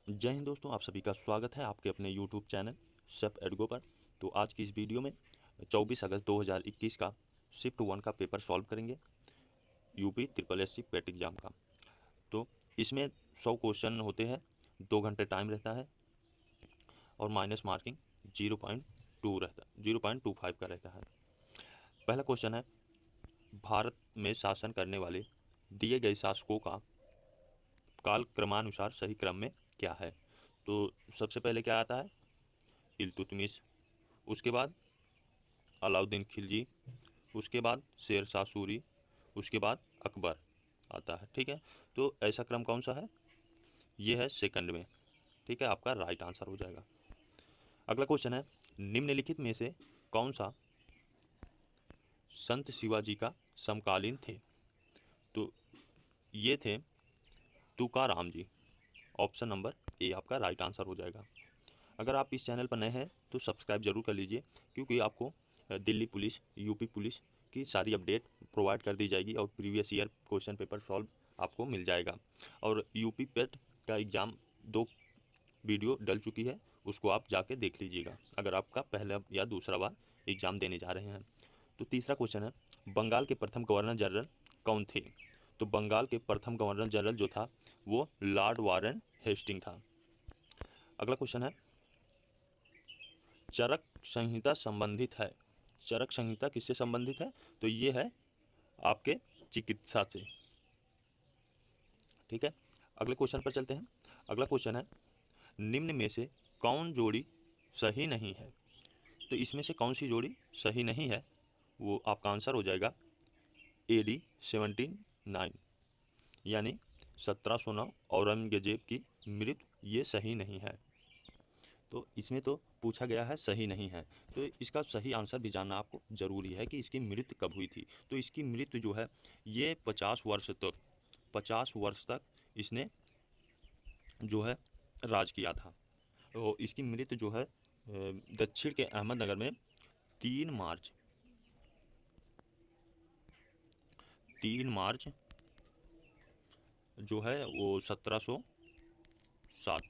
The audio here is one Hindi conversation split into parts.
जय हिंद दोस्तों, आप सभी का स्वागत है आपके अपने यूट्यूब चैनल सेफ एडगो पर। तो आज की इस वीडियो में 24 अगस्त 2021 का शिफ्ट 1 का पेपर सॉल्व करेंगे, यूपी ट्रिपल एस सी पेट एग्ज़ाम का। तो इसमें 100 क्वेश्चन होते हैं, 2 घंटे टाइम रहता है और माइनस मार्किंग 0.2 रहता है, 0.25 का रहता है। पहला क्वेश्चन है, भारत में शासन करने वाले दिए गए शासकों का काल क्रमानुसार सही क्रम में क्या है। तो सबसे पहले क्या आता है, इल्तुतमिश, उसके बाद अलाउद्दीन खिलजी, उसके बाद शेर शाह सूरी, उसके बाद अकबर आता है। ठीक है, तो ऐसा क्रम कौन सा है, ये है सेकंड में। ठीक है, आपका राइट आंसर हो जाएगा। अगला क्वेश्चन है, निम्नलिखित में से कौन सा संत शिवाजी का समकालीन थे। तो ये थे तुकाराम जी। ऑप्शन नंबर ए आपका राइट आंसर हो जाएगा। अगर आप इस चैनल पर नए हैं तो सब्सक्राइब जरूर कर लीजिए, क्योंकि आपको दिल्ली पुलिस, यूपी पुलिस की सारी अपडेट प्रोवाइड कर दी जाएगी और previous year question paper solve आपको मिल जाएगा। और यूपी पेट का एग्ज़ाम 2 वीडियो डल चुकी है, उसको आप जाके देख लीजिएगा अगर आपका पहला या दूसरा बार एग्ज़ाम देने जा रहे हैं। तो तीसरा क्वेश्चन है, बंगाल के प्रथम गवर्नर जनरल कौन थे। तो बंगाल के प्रथम गवर्नर जनरल जो था वो लॉर्ड वारन हेस्टिंग था। अगला क्वेश्चन है, चरक संहिता संबंधित है। चरक संहिता किससे संबंधित है, तो ये है आपके चिकित्सा से। ठीक है, अगले क्वेश्चन पर चलते हैं। अगला क्वेश्चन है, निम्न में से कौन जोड़ी सही नहीं है। तो इसमें से कौन सी जोड़ी सही नहीं है, वो आपका आंसर हो जाएगा AD 79, यानी 1709 औरंगजेब की मृत्यु, ये सही नहीं है। तो इसमें तो पूछा गया है सही नहीं है, तो इसका सही आंसर भी जानना आपको ज़रूरी है कि इसकी मृत्यु कब हुई थी। तो इसकी मृत्यु जो है ये 50 वर्ष तक इसने जो है राज किया था। तो इसकी मृत्यु जो है दक्षिण के अहमदनगर में 3 मार्च 3 मार्च जो है वो 1707,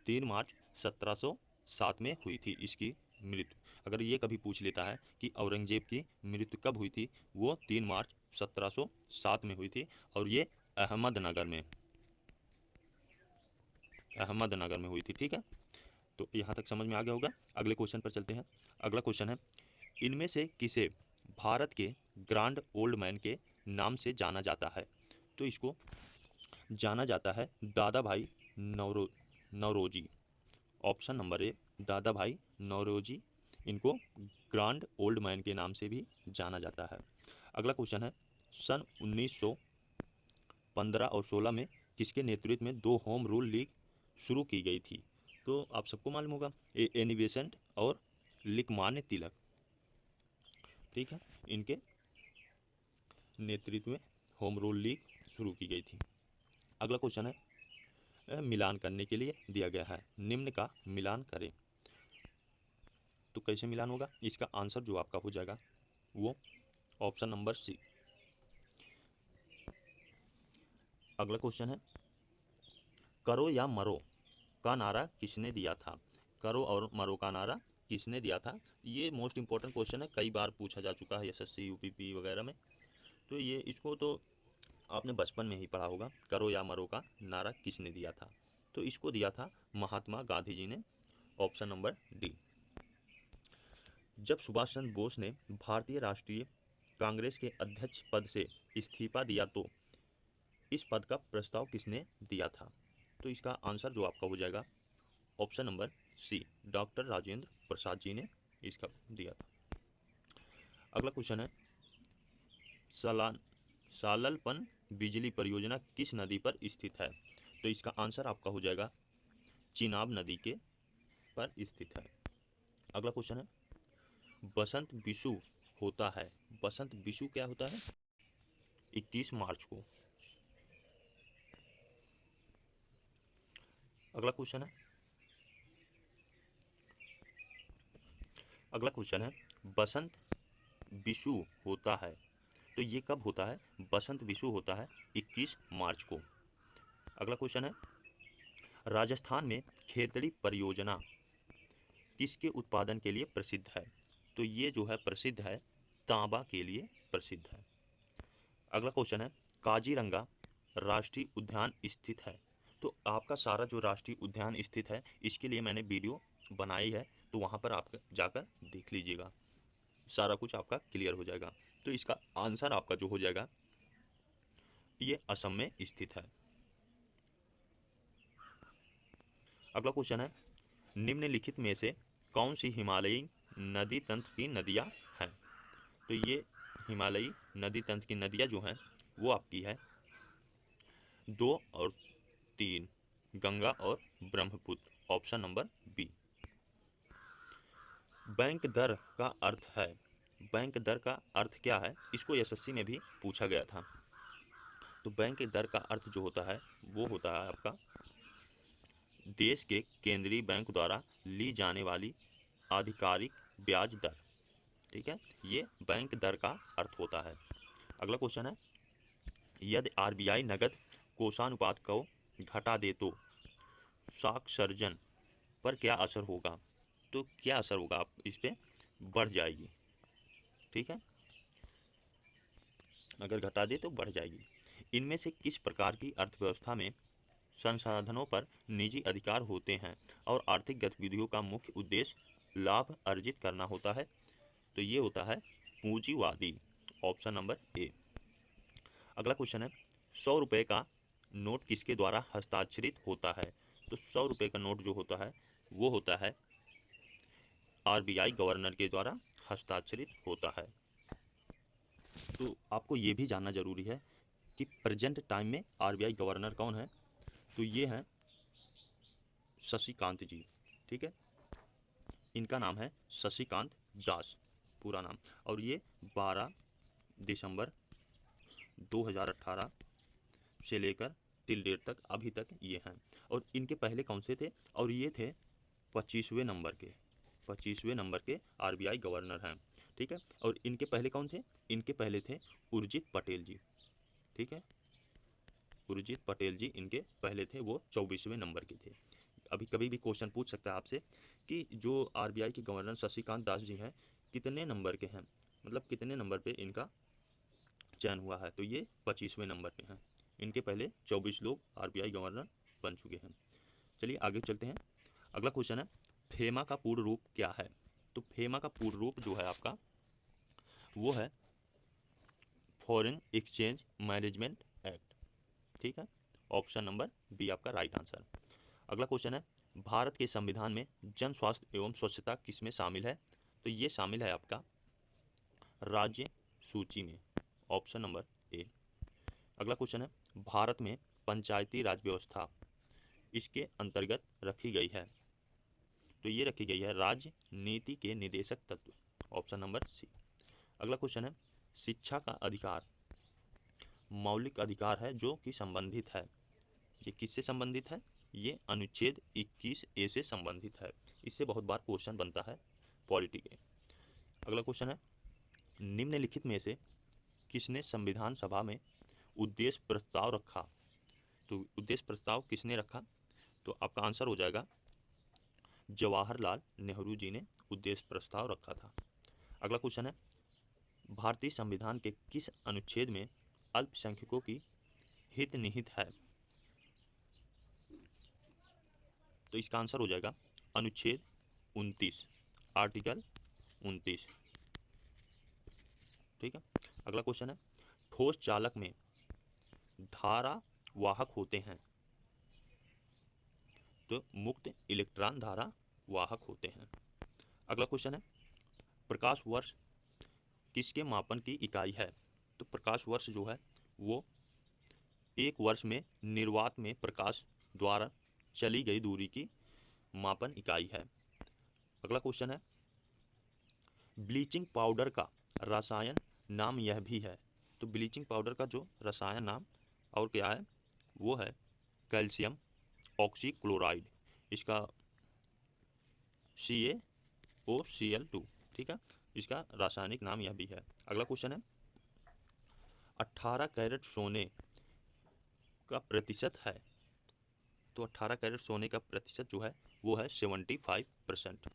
3 मार्च 1707 में हुई थी इसकी मृत्यु। अगर ये कभी पूछ लेता है कि औरंगजेब की मृत्यु कब हुई थी, वो 3 मार्च 1707 में हुई थी, और ये अहमदनगर में अहमदनगर में हुई थी। ठीक है, तो यहाँ तक समझ में आ गया होगा। अगले क्वेश्चन पर चलते हैं। अगला क्वेश्चन है, इनमें से किसे भारत के ग्रांड ओल्ड मैन के नाम से जाना जाता है। तो इसको जाना जाता है दादा भाई नौरोजी। ऑप्शन नंबर ए दादा भाई नौरोजी, इनको ग्रांड ओल्ड मैन के नाम से भी जाना जाता है। अगला क्वेश्चन है, सन 1915 और 16 में किसके नेतृत्व में 2 होम रूल लीग शुरू की गई थी। तो आप सबको मालूम होगा, एनी बेसेंट और लिकमान्य तिलक। ठीक है, इनके नेतृत्व में होम रूल लीग शुरू की गई थी। अगला क्वेश्चन है, मिलान करने के लिए दिया गया है, निम्न का मिलान करें। तो कैसे मिलान होगा, इसका आंसर जो आपका हो जाएगा वो ऑप्शन नंबर सी। अगला क्वेश्चन है, करो या मरो का नारा किसने दिया था। करो और मरो का नारा किसने दिया था। ये मोस्ट इंपॉर्टेंट क्वेश्चन है, कई बार पूछा जा चुका है SSC UPP वगैरह में। तो ये इसको तो आपने बचपन में ही पढ़ा होगा, करो या मरो का नारा किसने दिया था। तो इसको दिया था महात्मा गांधी जी ने। Option number D. जब सुभाष चंद्र बोस ने भारतीय राष्ट्रीय कांग्रेस के अध्यक्ष पद से इस्तीफा दिया तो इस पद का प्रस्ताव किसने दिया था। तो इसका आंसर जो आपका हो जाएगा option number C, doctor Rajendra Prasad ji ने इसका दिया था। अगला क्वेश्चन है, सालान साललपन बिजली परियोजना किस नदी पर स्थित है। तो इसका आंसर आपका हो जाएगा चिनाब नदी के पर स्थित है। अगला क्वेश्चन है, बसंत विषु होता है। बसंत विषु क्या होता है, 21 मार्च को। अगला क्वेश्चन है, बसंत विषु होता है, तो ये कब होता है। बसंत विषु होता है 21 मार्च को। अगला क्वेश्चन है, राजस्थान में खेतड़ी परियोजना किसके उत्पादन के लिए प्रसिद्ध है? तो ये जो है प्रसिद्ध है तांबा के लिए प्रसिद्ध है। अगला क्वेश्चन है, काजीरंगा राष्ट्रीय उद्यान स्थित है। तो आपका सारा जो राष्ट्रीय उद्यान स्थित है इसके लिए मैंने वीडियो बनाई है, तो वहाँ पर आप जाकर देख लीजिएगा, सारा कुछ आपका क्लियर हो जाएगा। तो इसका आंसर आपका जो हो जाएगा ये असम में स्थित है। अगला क्वेश्चन है, निम्नलिखित में से कौन सी हिमालयी नदी तंत्र की नदियाँ हैं? तो ये हिमालयी नदी तंत्र की नदियाँ जो हैं वो आपकी है 2 और 3, गंगा और Brahmaputra, option number B. Bank दर का अर्थ है, बैंक दर का अर्थ क्या है, इसको एसएससी में भी पूछा गया था। तो बैंक दर का अर्थ जो होता है वो होता है आपका देश के केंद्रीय बैंक द्वारा ली जाने वाली आधिकारिक ब्याज दर। ठीक है, ये बैंक दर का अर्थ होता है। अगला क्वेश्चन है, यदि आरबीआई नगद कोषानुपात को घटा दे तो साक्षरजन पर क्या असर होगा? तो क्या असर होगा, आप इस पे बढ़ जाएगी। ठीक है, अगर घटा दे तो बढ़ जाएगी। इनमें से किस प्रकार की अर्थव्यवस्था में संसाधनों पर निजी अधिकार होते हैं और आर्थिक गतिविधियों का मुख्य उद्देश्य लाभ अर्जित करना होता है? तो ये होता है पूंजीवादी, ऑप्शन नंबर ए। अगला क्वेश्चन है, 100 रुपये का नोट किसके द्वारा हस्ताक्षरित होता है? तो 100 रुपये का नोट जो होता है वो होता है आरबीआई गवर्नर के द्वारा हस्ताक्षरित होता है। तो आपको ये भी जानना जरूरी है कि प्रेजेंट टाइम में आरबीआई गवर्नर कौन है? तो ये हैं शशिकांत जी। ठीक है, इनका नाम है शशिकांत दास पूरा नाम, और ये 12 दिसंबर 2018 से लेकर टिल डेट तक अभी तक ये हैं। और इनके पहले कौन से थे? और ये थे 25वें नंबर के, 25वें नंबर के आरबीआई गवर्नर हैं। ठीक है, और इनके पहले कौन थे? इनके पहले थे उर्जित पटेल जी। ठीक है, उर्जित पटेल जी इनके पहले थे, वो 24वें नंबर के थे। अभी कभी भी क्वेश्चन पूछ सकता है आपसे कि जो आरबीआई के गवर्नर शशिकांत दास जी हैं कितने नंबर के हैं, मतलब कितने नंबर पे इनका चयन हुआ है? तो ये 25वें नंबर पे हैं। इनके पहले 24 लोग आरबीआई गवर्नर बन चुके हैं। चलिए आगे चलते हैं। अगला क्वेश्चन है, फेमा का पूर्ण रूप क्या है? तो फेमा का पूर्ण रूप जो है आपका वो है फॉरेन एक्सचेंज मैनेजमेंट एक्ट। ठीक है, ऑप्शन नंबर बी आपका राइट आंसर। अगला क्वेश्चन है, भारत के संविधान में जन स्वास्थ्य एवं स्वच्छता किसमें शामिल है? तो ये शामिल है आपका राज्य सूची में, ऑप्शन नंबर ए। अगला क्वेश्चन है, भारत में पंचायती राज व्यवस्था इसके अंतर्गत रखी गई है? तो ये रखी गई है राज्य नीति के निदेशक तत्व, ऑप्शन नंबर सी। अगला क्वेश्चन है, शिक्षा का अधिकार मौलिक अधिकार है जो कि संबंधित है, ये किससे संबंधित है? ये अनुच्छेद 21 ए से संबंधित है। इससे बहुत बार क्वेश्चन बनता है पॉलिटी के। अगला क्वेश्चन है, निम्नलिखित में से किसने संविधान सभा में उद्देश्य प्रस्ताव रखा? तो उद्देश्य प्रस्ताव किसने रखा? तो आपका आंसर हो जाएगा जवाहरलाल नेहरू जी ने उद्देश्य प्रस्ताव रखा था। अगला क्वेश्चन है, भारतीय संविधान के किस अनुच्छेद में अल्पसंख्यकों की हित निहित है? तो इसका आंसर हो जाएगा अनुच्छेद 29, आर्टिकल 29। ठीक है, अगला क्वेश्चन है, ठोस चालक में धारा वाहक होते हैं? तो मुक्त इलेक्ट्रॉन धारा वाहक होते हैं। अगला क्वेश्चन है, प्रकाश वर्ष किसके मापन की इकाई है? तो प्रकाश वर्ष जो है वो एक वर्ष में निर्वात में प्रकाश द्वारा चली गई दूरी की मापन इकाई है। अगला क्वेश्चन है, ब्लीचिंग पाउडर का रसायन नाम यह भी है? तो ब्लीचिंग पाउडर का जो रसायन नाम और क्या है वो है कैल्शियम ऑक्सीक्लोराइड, इसका CaOCl2। ठीक है, इसका रासायनिक नाम यह भी है। अगला क्वेश्चन है, 18 कैरेट सोने का प्रतिशत है? तो 18 कैरेट सोने का प्रतिशत जो है वो है 75%।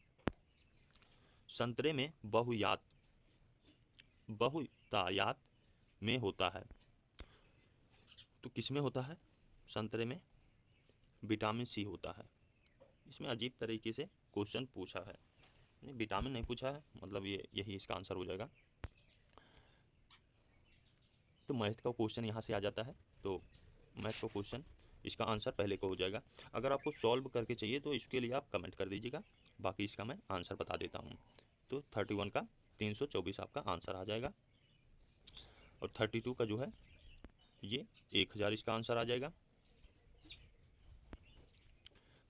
संतरे में बहुतायत में होता है, तो किस में होता है? संतरे में विटामिन सी होता है। इसमें अजीब तरीके से क्वेश्चन पूछा है, नहीं विटामिन नहीं पूछा है, मतलब ये यही इसका आंसर हो जाएगा। तो मैथ का क्वेश्चन यहाँ से आ जाता है, तो मैथ का क्वेश्चन इसका आंसर पहले को हो जाएगा। अगर आपको सॉल्व करके चाहिए तो इसके लिए आप कमेंट कर दीजिएगा, बाकी इसका मैं आंसर बता देता हूँ। तो 31 का 324 आपका आंसर आ जाएगा, और 32 का जो है ये 1000 इसका आंसर आ जाएगा।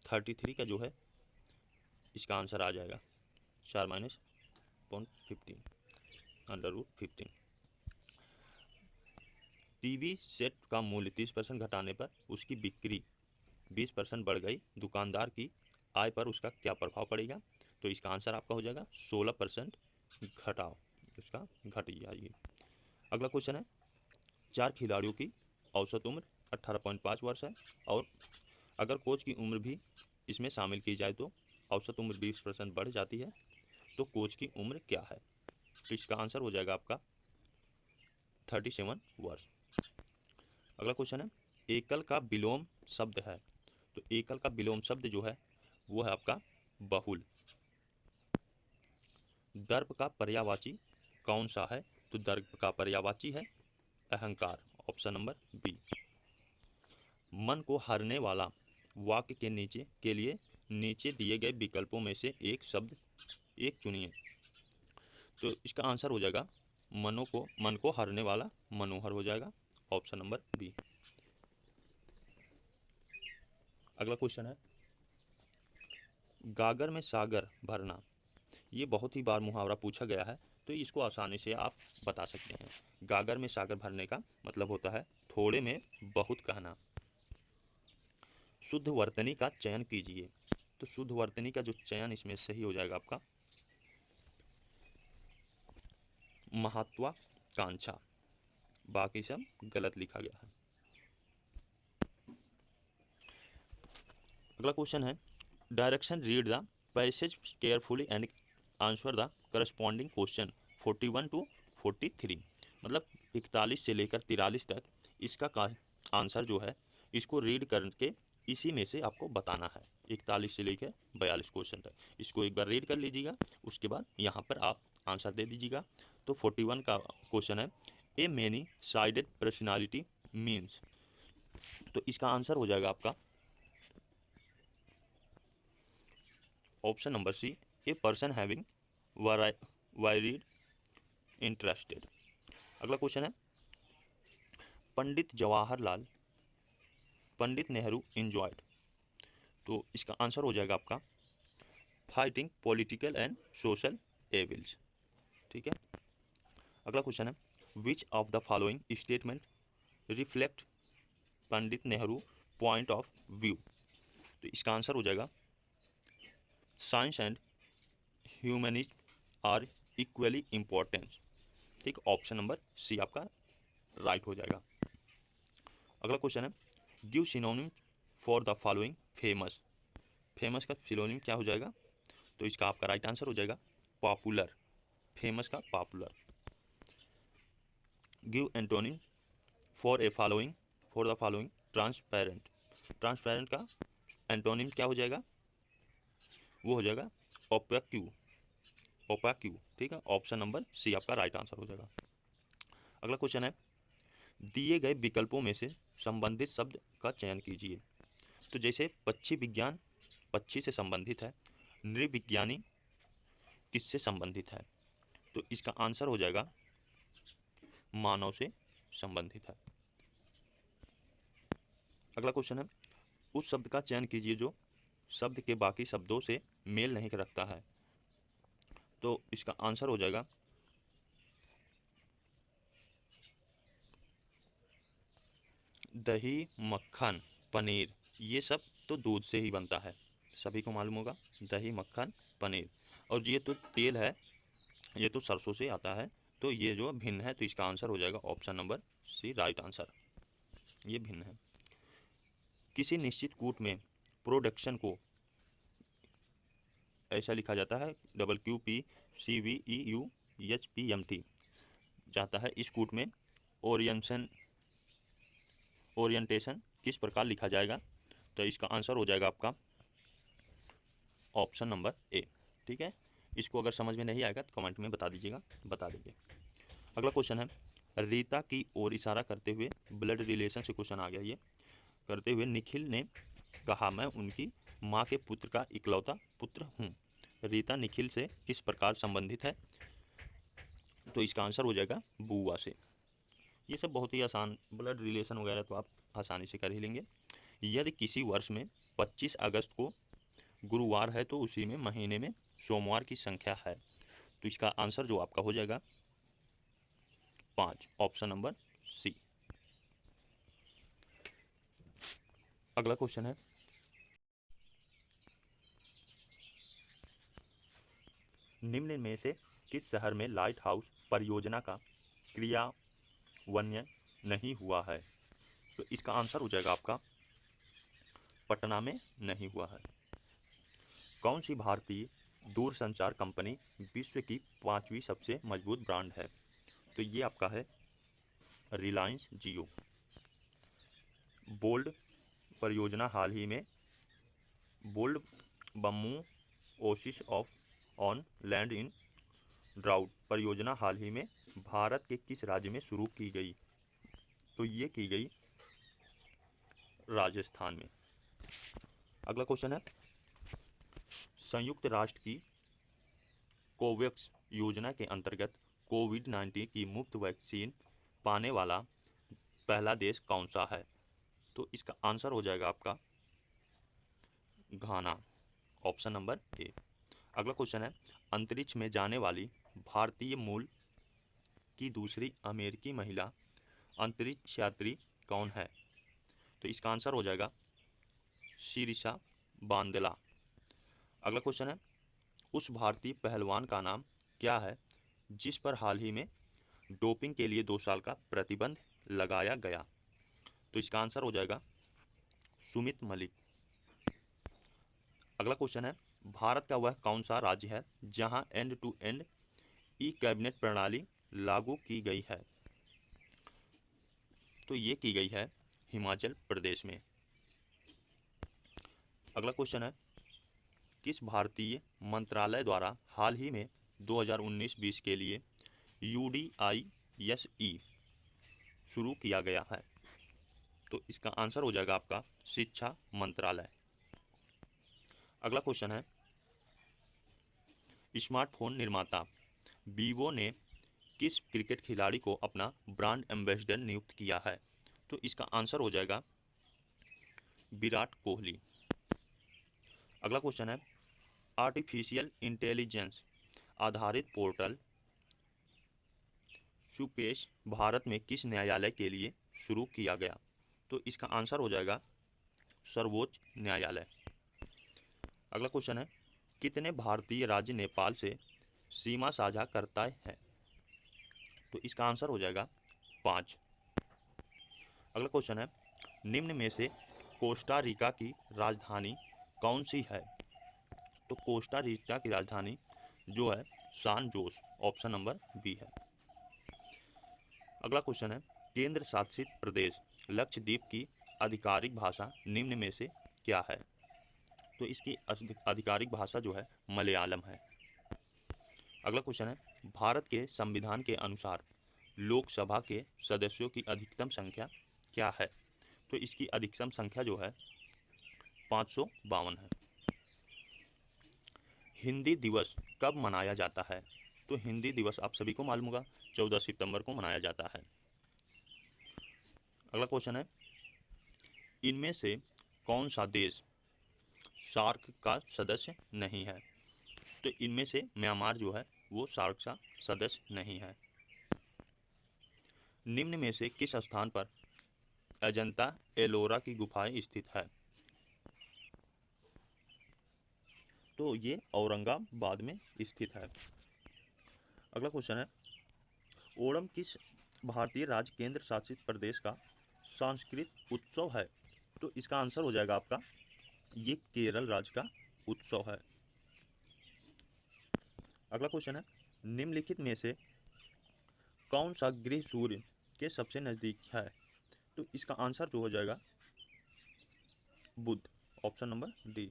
33 का जो है इसका आंसर आ जाएगा 4 माइनस 0.15 √15। टीवी सेट का मूल्य 30% घटाने पर उसकी बिक्री 20% बढ़ गई, दुकानदार की आय पर उसका क्या प्रभाव पड़ेगा? तो इसका आंसर आपका हो जाएगा 16% घटाव, उसका घट जाएगी। अगला क्वेश्चन है, 4 खिलाड़ियों की औसत उम्र 18.5 वर्ष है, और अगर कोच की उम्र भी इसमें शामिल की जाए तो औसत उम्र 20% बढ़ जाती है, तो कोच की उम्र क्या है? तो इसका आंसर हो जाएगा आपका 37 वर्ष। अगला क्वेश्चन है, एकल का विलोम शब्द है, तो एकल का विलोम शब्द जो है वो है आपका बहुल। दर्प का पर्यायवाची कौन सा है? तो दर्प का पर्यायवाची है अहंकार, ऑप्शन नंबर बी। मन को हरने वाला वाक्य के लिए नीचे दिए गए विकल्पों में से एक चुनिए। तो इसका आंसर हो जाएगा मन को हरने वाला मनोहर हो जाएगा, ऑप्शन नंबर बी। अगला क्वेश्चन है, गागर में सागर भरना, ये बहुत ही बार मुहावरा पूछा गया है, तो इसको आसानी से आप बता सकते हैं। गागर में सागर भरने का मतलब होता है थोड़े में बहुत कहना। शुद्ध वर्तनी का चयन कीजिए, तो शुद्ध वर्तनी का जो चयन इसमें सही हो जाएगा आपका महत्वाकांक्षा, बाकी सब गलत लिखा गया है। अगला क्वेश्चन है, direction read the passage carefully and answer the corresponding question 41 to 43, मतलब 41 से लेकर 43 तक इसका आंसर जो है इसको रीड करके इसी में से आपको बताना है। 41 से लेकर 42 क्वेश्चन तक इसको एक बार रीड कर लीजिएगा, उसके बाद यहाँ पर आप आंसर दे दीजिएगा। तो 41 का क्वेश्चन है, a many sided personality means, तो इसका आंसर हो जाएगा आपका option number C, a person having wide interested. अगला क्वेश्चन है, पंडित नेहरू इंजॉयड, तो इसका आंसर हो जाएगा आपका fighting political and social evils. ठीक है। अगला क्वेश्चन है, which of the following statement reflect Pandit Nehru point of view, तो इसका आंसर हो जाएगा science and humanism are equally important. ठीक, ऑप्शन नंबर सी आपका राइट हो जाएगा। अगला क्वेश्चन है, give synonym for the following famous, famous का सिनोनिम क्या हो जाएगा? तो इसका आपका राइट आंसर हो जाएगा पॉपुलर, फेमस का popular. Give antonym for the following transparent, transparent का एंटोनिम क्या हो जाएगा? वो हो जाएगा ओपेक्यू। ठीक है, ऑप्शन नंबर सी आपका राइट आंसर हो जाएगा। अगला क्वेश्चन है, दिए गए विकल्पों में से संबंधित शब्द का चयन कीजिए। तो जैसे पक्षी विज्ञान पक्षी से संबंधित है, नृविज्ञानी किससे संबंधित है? तो इसका आंसर हो जाएगा मानव से संबंधित है। अगला क्वेश्चन है, उस शब्द का चयन कीजिए जो शब्द के बाकी शब्दों से मेल नहीं रखता है। तो इसका आंसर हो जाएगा दही, मक्खन, पनीर, ये सब तो दूध से ही बनता है, सभी को मालूम होगा दही, मक्खन, पनीर। और ये तो तेल है, ये तो सरसों से आता है, तो ये जो भिन्न है, तो इसका आंसर हो जाएगा option number C right answer, ये भिन्न है। किसी निश्चित कूट में प्रोडक्शन को ऐसा लिखा जाता है WQPCVEUHPMT जाता है। इस कूट में ओरिएंटेशन किस प्रकार लिखा जाएगा? तो इसका आंसर हो जाएगा आपका ऑप्शन नंबर ए। ठीक है, इसको अगर समझ में नहीं आएगा तो कमेंट में बता दीजिएगा, बता देंगे। अगला क्वेश्चन है, रीता की ओर इशारा करते हुए, ब्लड रिलेशन से क्वेश्चन आ गया ये, करते हुए निखिल ने कहा मैं उनकी माँ के पुत्र का इकलौता पुत्र हूँ। रीता निखिल से किस प्रकार संबंधित है? तो इसका आंसर हो जाएगा बुआ से। ये सब बहुत ही आसान, ब्लड रिलेशन वगैरह तो आप आसानी से कर ही लेंगे। यदि किसी वर्ष में 25 अगस्त को गुरुवार है तो उसी में महीने में सोमवार की संख्या है। तो इसका आंसर जो आपका हो जाएगा 5, ऑप्शन नंबर सी। अगला क्वेश्चन है, निम्न में से किस शहर में लाइट हाउस परियोजना का क्रियान्वयन नहीं हुआ है? तो इसका आंसर हो जाएगा आपका पटना में नहीं हुआ है। कौन सी भारतीय दूरसंचार कंपनी विश्व की 5वीं सबसे मजबूत ब्रांड है? तो ये आपका है रिलायंस जियो। बोल्ड परियोजना हाल ही में बोल्ड बम्मू oasis of on land in drought परियोजना हाल ही में भारत के किस राज्य में शुरू की गई? तो ये की गई राजस्थान में। अगला क्वेश्चन है, संयुक्त राष्ट्र की कोवैक्स योजना के अंतर्गत कोविड-19 की मुफ्त वैक्सीन पाने वाला पहला देश कौन सा है? तो इसका आंसर हो जाएगा आपका घाना, ऑप्शन नंबर ए। अगला क्वेश्चन है, अंतरिक्ष में जाने वाली भारतीय मूल की दूसरी अमेरिकी महिला अंतरिक्ष यात्री कौन है? तो इसका आंसर हो जाएगा शिरीषा बांदला। अगला क्वेश्चन है, उस भारतीय पहलवान का नाम क्या है जिस पर हाल ही में डोपिंग के लिए 2 साल का प्रतिबंध लगाया गया? तो इसका आंसर हो जाएगा सुमित मलिक। अगला क्वेश्चन है, भारत का वह कौन सा राज्य है जहां end to end e cabinet प्रणाली लागू की गई है? तो ये की गई है हिमाचल प्रदेश में। अगला क्वेश्चन है, किस भारतीय मंत्रालय द्वारा हाल ही में 2019-20 के लिए UDISE शुरू किया गया है? तो इसका आंसर हो जाएगा आपका शिक्षा मंत्रालय। अगला क्वेश्चन है, स्मार्टफोन निर्माता वीवो ने किस क्रिकेट खिलाड़ी को अपना ब्रांड एम्बेसडर नियुक्त किया है? तो इसका आंसर हो जाएगा विराट कोहली। अगला क्वेश्चन है, आर्टिफिशियल इंटेलिजेंस आधारित पोर्टल सुपेश भारत में किस न्यायालय के लिए शुरू किया गया? तो इसका आंसर हो जाएगा सर्वोच्च न्यायालय। अगला क्वेश्चन है, कितने भारतीय राज्य नेपाल से सीमा साझा करता है? तो इसका आंसर हो जाएगा 5। अगला क्वेश्चन है, निम्न में से कोस्टा रिका की राजधानी कौन सी है? तो कोस्टा रिका की राजधानी जो है सान जोस, ऑप्शन नंबर बी है। अगला क्वेश्चन है, केंद्र शासित प्रदेश लक्षद्वीप की आधिकारिक भाषा निम्न में से क्या है? तो इसकी आधिकारिक भाषा जो है मलयालम है। अगला क्वेश्चन है, भारत के संविधान के अनुसार लोकसभा के सदस्यों की अधिकतम संख्या क्या है? तो इसकी अधिकतम संख्या जो है 552 है। हिंदी दिवस कब मनाया जाता है? तो हिंदी दिवस आप सभी को मालूम होगा 14 सितंबर को मनाया जाता है। अगला क्वेश्चन है, इनमें से कौन सा देश सार्क का सदस्य नहीं है? तो इनमें से म्यांमार जो है वो सार्क का सदस्य नहीं है। निम्न में से किस स्थान पर अजंता एलोरा की गुफाएं स्थित है? तो ये औरंगाबाद में स्थित है। अगला क्वेश्चन है, ओणम किस भारतीय राज्य केंद्र शासित प्रदेश का सांस्कृतिक उत्सव है? तो इसका आंसर हो जाएगा आपका, ये केरल राज्य का उत्सव है। अगला क्वेश्चन है, निम्नलिखित में से कौन सा ग्रह सूर्य के सबसे नजदीक है? तो इसका आंसर जो हो जाएगा बुध, ऑप्शन नंबर डी।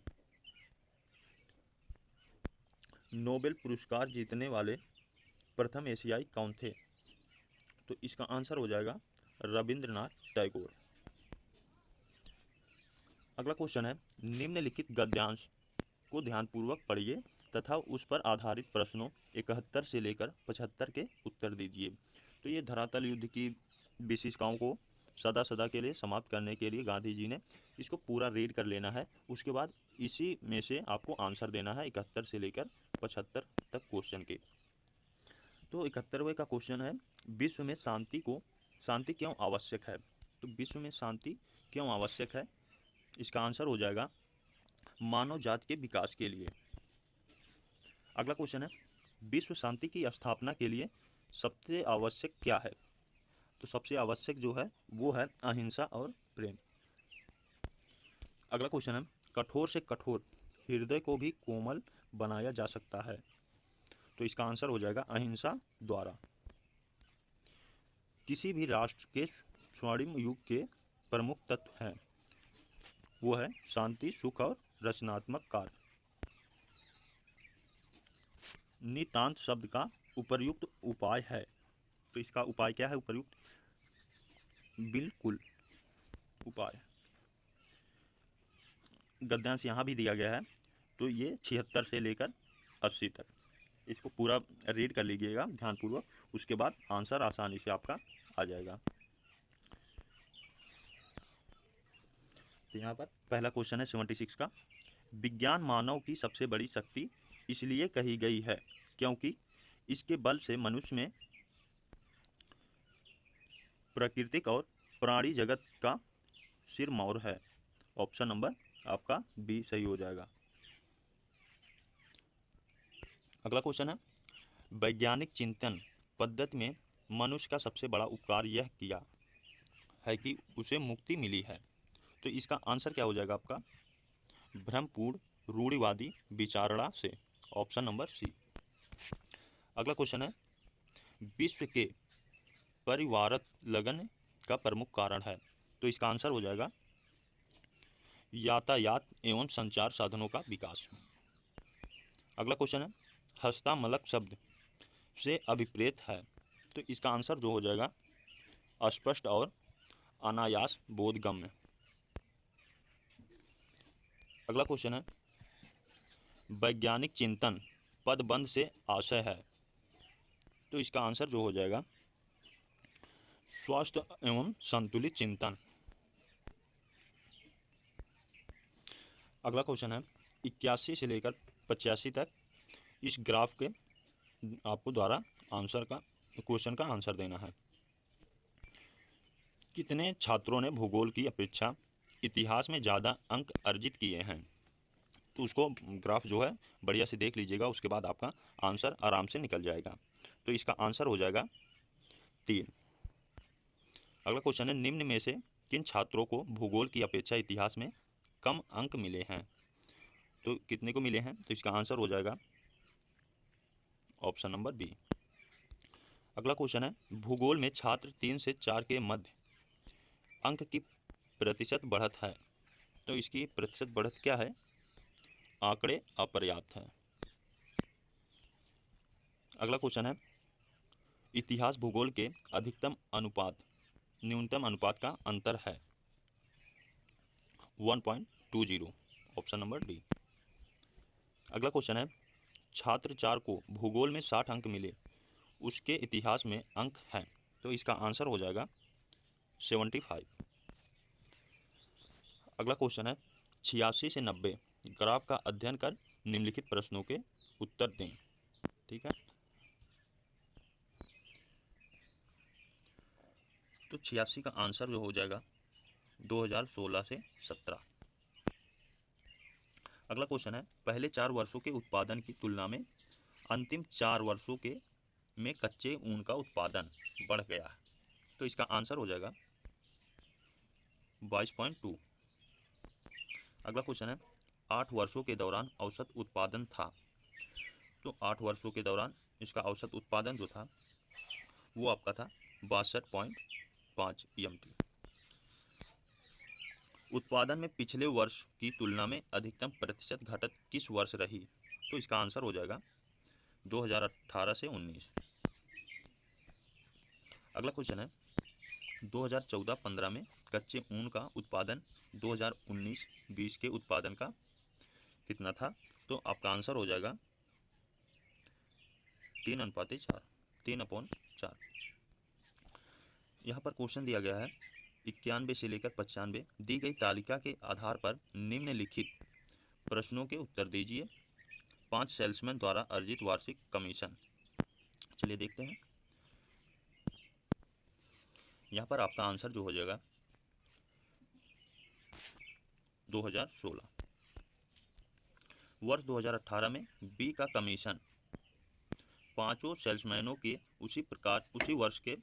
नोबेल पुरस्कार जीतने वाले प्रथम एशियाई कौन थे? तो इसका आंसर हो जाएगा रविंद्रनाथ टैगोर। अगला क्वेश्चन है, निम्नलिखित गद्यांश को ध्यानपूर्वक पढ़िए तथा उस पर आधारित प्रश्नों 71 से लेकर 75 के उत्तर दीजिए। तो ये धरातल युद्ध की विशेषताओं को सदा सदा के लिए समाप्त करने के लिए गांधी जी ने इसको पूरा रीड कर लेना है। उसके बाद इसी में से आपको आंसर देना है 71 से लेकर 75 तक क्वेश्चन के। तो 71वें का क्वेश्चन है, विश्व में शांति क्यों आवश्यक है? तो विश्व में शांति क्यों आवश्यक है? इसका आंसर हो जाएगा मानव जाति के विकास के लिए। अगला क्वेश्चन है, विश्व शांति की स्थापना के लिए सबसे आवश्यक क्या है? तो सबसे आवश्यक जो है वो है अहिंसा और प्रेम। अगला क्वेश्चन है, कठोर से कठोर हृदय को भी कोमल बनाया जा सकता है। तो इसका आंसर हो जाएगा अहिंसा द्वारा। किसी भी राष्ट्र के स्वर्णिम युग के प्रमुख तत्व हैं, वो है शांति, सुख और रचनात्मक कार्य। नितांत शब्द का उपर्युक्त उपाय है। तो इसका उपाय क्या है? उपर्युक्त बिल्कुल उपाय। गद्यांश यहाँ भी दिया गया है, तो ये 76 से लेकर 80 तक इसको पूरा रीड कर लीजिएगा ध्यानपूर्वक, उसके बाद आंसर आसानी से आपका आ जाएगा। तो यहाँ पर पहला क्वेश्चन है 76 का, विज्ञान मानव की सबसे बड़ी शक्ति इसलिए कही गई है क्योंकि इसके बल से मनुष्य में प्राकृतिक और प्राणी जगत का सिरमौर है। ऑप्शन नंबर आपका बी सही हो जाएगा। अगला क्वेश्चन है, वैज्ञानिक चिंतन पद्धति में मनुष्य का सबसे बड़ा उपकार यह किया है कि उसे मुक्ति मिली है। तो इसका आंसर क्या हो जाएगा आपका? भ्रमपूर्ण रूढ़िवादी विचारणा से। Option number C. अगला क्वेश्चन है, विश्व के परिवारत लगन का प्रमुख कारण है। तो इसका आंसर हो जाएगा यातायात एवं संचार साधनों का विकास। अगला क्वेश्चन है, हस्तामलक शब्द से अभिप्रेत है। तो इसका आंसर जो हो जाएगा अस्पष्ट और अनायास बोधगम्य। अगला क्वेश्चन है, वैज्ञानिक चिंतन पदबंध से आशय है। तो इसका आंसर जो हो जाएगा स्वस्थ एवं संतुलित चिंतन। अगला क्वेश्चन है, 81 से लेकर 85 तक इस ग्राफ के आपको द्वारा आंसर का क्वेश्चन का आंसर देना है। कितने छात्रों ने भूगोल की अपेक्षा इतिहास में ज़्यादा अंक अर्जित किए हैं? तो उसको ग्राफ जो है बढ़िया से देख लीजिएगा, उसके बाद आपका आंसर आराम से निकल जाएगा। तो इसका आंसर हो जाएगा 3। अगला क्वेश्चन है, निम्न में से किन छात्रों को भूगोल की अपेक्षा इतिहास में कम अंक मिले हैं? तो कितने को मिले हैं? तो इसका आंसर हो जाएगा ऑप्शन नंबर बी। अगला क्वेश्चन है, भूगोल में छात्र 3 से 4 के मध्य अंक की प्रतिशत बढ़त है। तो इसकी प्रतिशत बढ़त क्या है? आंकड़े अपर्याप्त है। अगला क्वेश्चन है, इतिहास भूगोल के अधिकतम अनुपात न्यूनतम अनुपात का अंतर है 1.20। Option number D. अगला क्वेश्चन है, छात्र 4 को भूगोल में 60 अंक मिले, उसके इतिहास में अंक हैं। तो इसका आंसर हो जाएगा 75। अगला क्वेश्चन है, 86 से 90 ग्राफ का अध्ययन कर निम्नलिखित प्रश्नों के उत्तर दें। ठीक है, तो 86 का आंसर जो हो जाएगा 2016 से 17। अगला क्वेश्चन है, पहले 4 वर्षों के उत्पादन की तुलना में अंतिम 4 वर्षों के में कच्चे ऊन का उत्पादन बढ़ गया है। तो इसका आंसर हो जाएगा 22.2। अगला क्वेश्चन है 8 वर्षों के दौरान औसत उत्पादन था। तो 8 वर्षों के दौरान इसका औसत उत्पादन जो था वो आपका था 62.5 EMT। उत्पादन में पिछले वर्ष की तुलना में अधिकतम प्रतिशत घटत किस वर्ष रही? तो इसका आंसर हो जाएगा 2018 से 19। अगला क्वेश्चन है 2014-15 में कच्चे ऊन का उत्पादन 2019-20 के उत्पादन का कितना था? तो आपका आंसर हो जाएगा 3:4, 3/4। यहाँ पर क्वेश्चन दिया गया है 91 से लेकर 95, दी गई तालिका के आधार पर निम्नलिखित प्रश्नों के उत्तर दीजिए। 5 सेल्समैन द्वारा अर्जित वार्षिक कमीशन। चलिए देखते हैं। यहाँ पर आपका आंसर जो हो जाएगा 2016। वर्ष 2018 में बी का कमीशन पांचों सेल्समैनों के उसी वर्ष के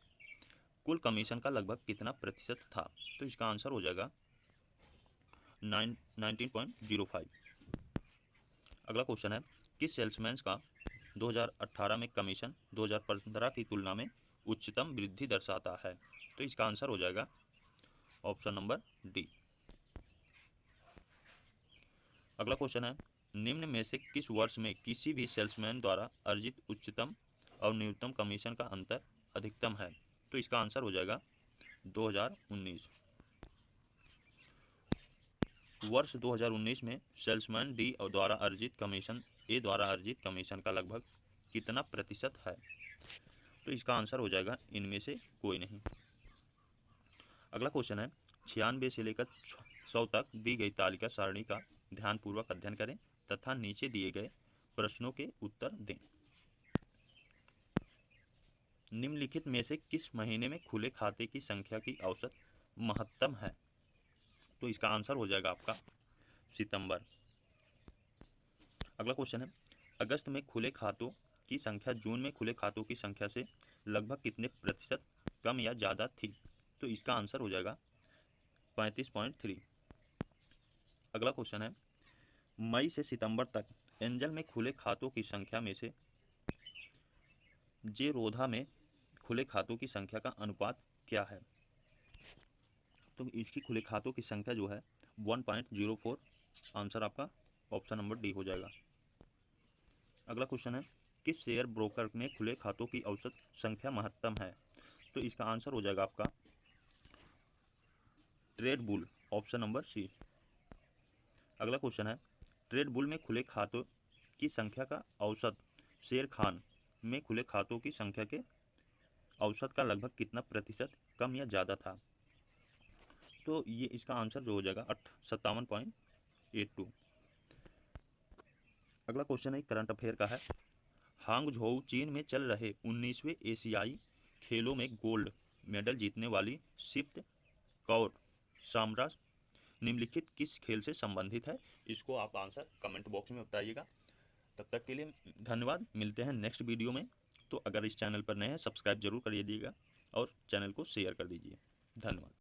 कुल कमीशन का लगभग कितना प्रतिशत था? तो इसका आंसर हो जाएगा 19.05। अगला क्वेश्चन है किस सेल्समैन का 2018 में कमीशन 2015 की तुलना में उच्चतम वृद्धि दर्शाता है? तो इसका आंसर हो जाएगा ऑप्शन नंबर डी। अगला क्वेश्चन है निम्न में से किस वर्ष में किसी भी सेल्समैन द्वारा अर्जित उच्चतम और न्यूनतम कमीशन का अंतर अधिकतम है? तो इसका आंसर हो जाएगा 2019। वर्ष 2019 में सेल्समैन डी द्वारा अर्जित कमीशन ए द्वारा अर्जित कमीशन का लगभग कितना प्रतिशत है? तो इसका आंसर हो जाएगा इनमें से कोई नहीं। अगला क्वेश्चन है 96 से लेकर 100 तक दी गई तालिका सारणी का ध्यानपूर्वक अध्ययन करें तथा नीचे दिए गए प्रश्नों के उत्तर दें। निम्नलिखित में से किस महीने में खुले खाते की संख्या की औसत महत्तम है? तो इसका आंसर हो जाएगा आपका सितंबर। अगला क्वेश्चन है अगस्त में खुले खातों की संख्या जून में खुले खातों की संख्या से लगभग कितने प्रतिशत कम या ज़्यादा थी? तो इसका आंसर हो जाएगा 35.3। अगला क्वेश्चन है मई से सितंबर तक एंजल में खुले खातों की संख्या में से जेरोधा में खुले खातों की संख्या का अनुपात क्या है? तो इसकी खुले खातों की संख्या जो है 1.04। आंसर आपका ऑप्शन नंबर डी हो जाएगा। अगला क्वेश्चन है किस शेयर ब्रोकर में खुले खातों की औसत संख्या महत्तम है? तो इसका आंसर हो जाएगा आपका tradable, option number C. अगला क्वेश्चन है ट्रेड बुल में खुले खातों की संख्या का औसत शेर खान में खुले खातों की संख्या के औसत का लगभग कितना प्रतिशत कम या ज़्यादा था? तो ये इसका आंसर जो हो जाएगा 57.82। अगला क्वेश्चन है करंट अफेयर का है हांगझोउ चीन में चल रहे 19वें एशियाई खेलों में गोल्ड मेडल जीतने वाली सिप्त कौर साम्राज्य निम्नलिखित किस खेल से संबंधित है? इसको आप आंसर कमेंट बॉक्स में बताइएगा। तब तक के लिए धन्यवाद, मिलते हैं नेक्स्ट वीडियो में। तो अगर इस चैनल पर नए हैं सब्सक्राइब जरूर कर दीजिएगा और चैनल को शेयर कर दीजिए। धन्यवाद।